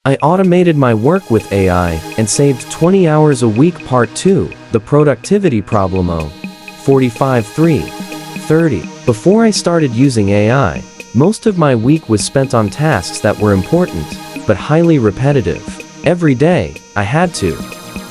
I automated my work with AI and saved 20 hours a week. Part 2, the productivity problem. 45:3:30. Before I started using AI, most of my week was spent on tasks that were important, but highly repetitive. Every day, I had to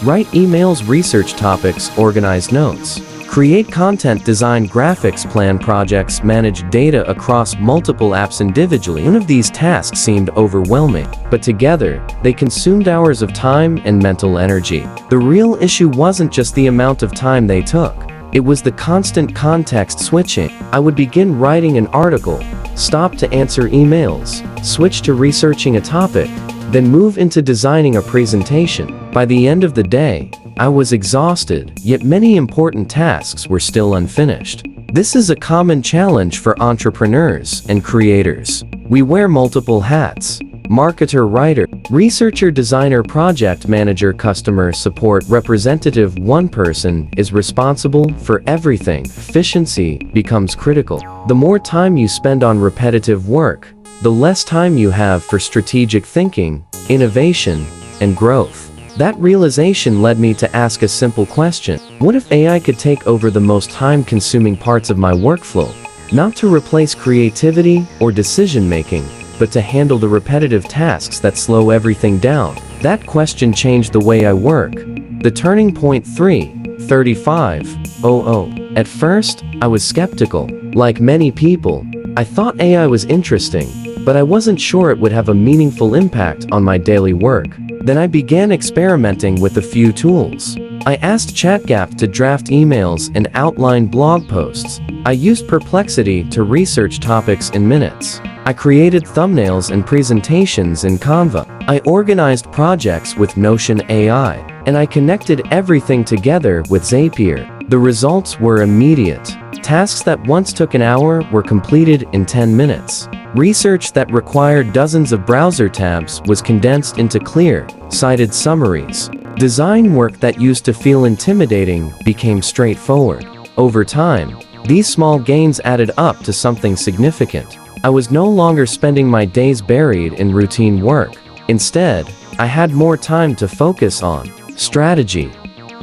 write emails, research topics, organize notes, create content, design graphics, plan projects, manage data across multiple apps individually. None of these tasks seemed overwhelming, but together, they consumed hours of time and mental energy. The real issue wasn't just the amount of time they took. It was the constant context switching. I would begin writing an article, stop to answer emails, switch to researching a topic, then move into designing a presentation. By the end of the day, I was exhausted, yet many important tasks were still unfinished. This is a common challenge for entrepreneurs and creators. We wear multiple hats: marketer, writer, researcher, designer, project manager, customer support representative. One person is responsible for everything. Efficiency becomes critical. The more time you spend on repetitive work, the less time you have for strategic thinking, innovation, and growth. That realization led me to ask a simple question: what if AI could take over the most time-consuming parts of my workflow? Not to replace creativity or decision-making, but to handle the repetitive tasks that slow everything down. That question changed the way I work. The turning point. 35:00. At first, I was skeptical. Like many people, I thought AI was interesting, but I wasn't sure it would have a meaningful impact on my daily work. Then I began experimenting with a few tools. I asked ChatGPT to draft emails and outline blog posts. I used Perplexity to research topics in minutes. I created thumbnails and presentations in Canva. I organized projects with Notion AI, and I connected everything together with Zapier. The results were immediate. Tasks that once took an hour were completed in 10 minutes. Research that required dozens of browser tabs was condensed into clear, cited summaries. Design work that used to feel intimidating became straightforward. Over time, these small gains added up to something significant. I was no longer spending my days buried in routine work. Instead, I had more time to focus on strategy,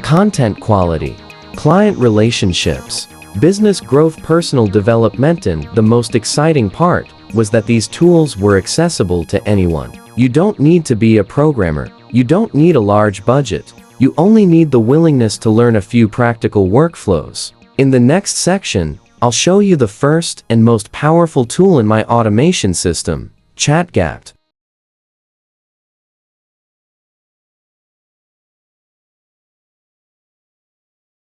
content quality, client relationships, business growth, personal development. And the most exciting part was that these tools were accessible to anyone. You don't need to be a programmer. You don't need a large budget. You only need the willingness to learn a few practical workflows. In the next section, I'll show you the first and most powerful tool in my automation system, ChatGPT.